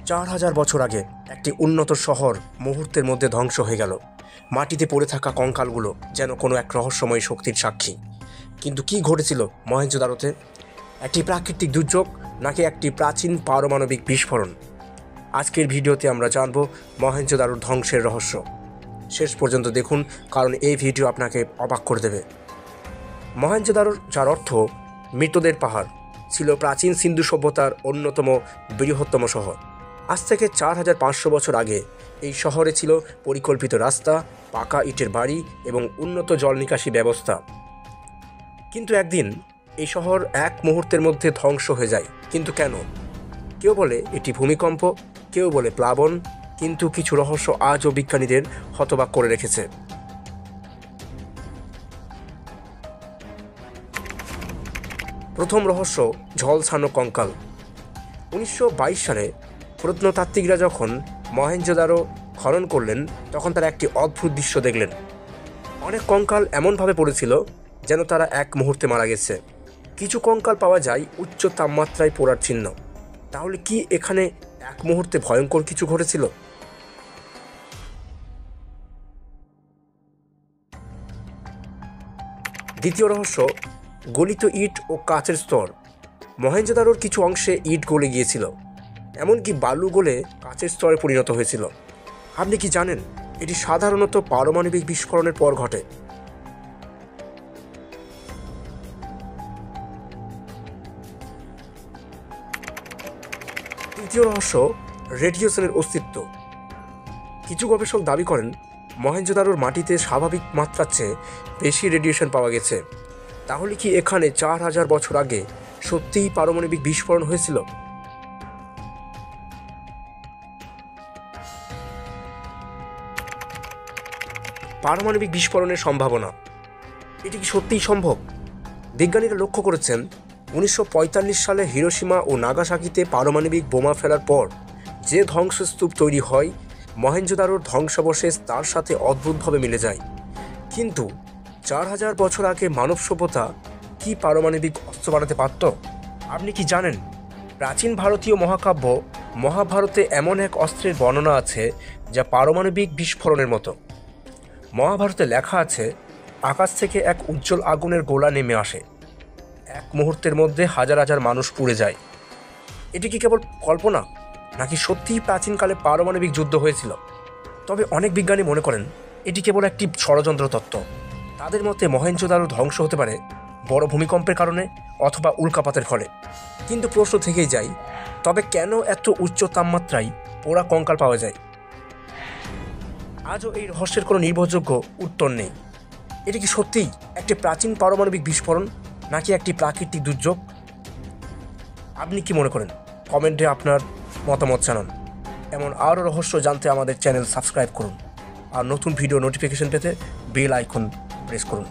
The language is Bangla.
4000 বছর আগে একটি উন্নত শহর মুহূর্তের মধ্যে ধ্বংস হয়ে গেল। মাটিতে পড়ে থাকা কঙ্কালগুলো যেন কোনো এক রহস্যময় শক্তির সাক্ষী। কিন্তু কি ঘটেছিল মহেঞ্জোদারোতে? একটি প্রাকৃতিক দুর্যোগ নাকি একটি প্রাচীন পারমাণবিক বিস্ফোরণ? আজকের ভিডিওতে আমরা জানব মহেঞ্জোদারোর ধ্বংসের রহস্য। শেষ পর্যন্ত দেখুন, কারণ এই ভিডিও আপনাকে অবাক করে দেবে। মহেঞ্জোদারো, যার অর্থ মৃতদের পাহাড়, ছিল প্রাচীন সিন্ধু সভ্যতার অন্যতম বৃহত্তম শহর। আজ থেকে 4500 বছর আগে এই শহরে ছিল পরিকল্পিত রাস্তা, পাকা ইটের বাড়ি এবং উন্নত জল নিকাশি ব্যবস্থা। কিন্তু একদিন এই শহর এক মুহূর্তের মধ্যে ধ্বংস হয়ে যায়। কিন্তু কেন? কেউ বলে এটি ভূমিকম্প, কেউ বলে প্লাবন, কিন্তু কিছু রহস্য আজও বিজ্ঞানীদের হতবাক করে রেখেছে। প্রথম রহস্য, ঝলসানো কঙ্কাল। 1922 সালে প্রত্নতাত্ত্বিকরা যখন মহেঞ্জোদারো খনন করলেন, তখন তারা একটি অদ্ভুত দৃশ্য দেখলেন। অনেক কঙ্কাল এমনভাবে পড়েছিল যেন তারা এক মুহূর্তে মারা গেছে। কিছু কঙ্কাল পাওয়া যায় উচ্চ তাপমাত্রায় পোড়ার চিহ্ন। তাহলে কি এখানে এক মুহূর্তে ভয়ঙ্কর কিছু ঘটেছিল? দ্বিতীয় রহস্য, গলিত ইট ও কাচের স্তর। মহেঞ্জোদারোর কিছু অংশে ইট গলে গিয়েছিল, এমনকি বালু গলে কাচের স্তরে পরিণত হয়েছিল। আপনি কি জানেন এটি সাধারণত পারমাণবিক বিস্ফোরণের পর ঘটে? তৃতীয় রহস্য, রেডিয়েশনের অস্তিত্ব। কিছু গবেষক দাবি করেন মহেঞ্জোদারোর মাটিতে স্বাভাবিক মাত্রার চেয়ে বেশি রেডিয়েশন পাওয়া গেছে। তাহলে কি এখানে 4000 বছর আগে সত্যিই পারমাণবিক বিস্ফোরণ হয়েছিল? পারমাণবিক বিস্ফোরণের সম্ভাবনা, এটি কি সত্যিই সম্ভব? বিজ্ঞানীরা লক্ষ্য করেছেন 1945 সালে হিরোশিমা ও নাগাসাকিতে পারমাণবিক বোমা ফেলার পর যে ধ্বংসস্তূপ তৈরি হয়, মহেঞ্জোদারোর ধ্বংসাবশেষ তার সাথে অদ্ভুতভাবে মিলে যায়। কিন্তু 4000 বছর আগে মানব সভ্যতা কি পারমাণবিক অস্ত্র বানাতে পারত? আপনি কি জানেন প্রাচীন ভারতীয় মহাকাব্য মহাভারতে এমন এক অস্ত্রের বর্ণনা আছে যা পারমাণবিক বিস্ফোরণের মতো। মহাভারতে লেখা আছে, আকাশ থেকে এক উজ্জ্বল আগুনের গোলা নেমে আসে, এক মুহূর্তের মধ্যে হাজার হাজার মানুষ পুড়ে যায়। এটি কি কেবল কল্পনা, নাকি সত্যিই প্রাচীনকালে পারমাণবিক যুদ্ধ হয়েছিল? তবে অনেক বিজ্ঞানী মনে করেন এটি কেবল একটি ষড়যন্ত্র তত্ত্ব। তাদের মতে মহেঞ্জোদারো ধ্বংস হতে পারে বড় ভূমিকম্পের কারণে অথবা উল্কাপাতের ফলে। কিন্তু প্রশ্ন থেকেই যায়, তবে কেন এত উচ্চ তাপমাত্রায় পোড়া কঙ্কাল পাওয়া যায়? আজও এই রহস্যের কোনো নির্ভরযোগ্য উত্তর নেই। এটি কি সত্যিই একটি প্রাচীন পারমাণবিক বিস্ফোরণ, নাকি একটি প্রাকৃতিক দুর্যোগ? আপনি কি মনে করেন? কমেন্টে আপনার মতামত জানান। এমন আরও রহস্য জানতে আমাদের চ্যানেল সাবস্ক্রাইব করুন, আর নতুন ভিডিও নোটিফিকেশন পেতে বেল আইকন প্রেস করুন।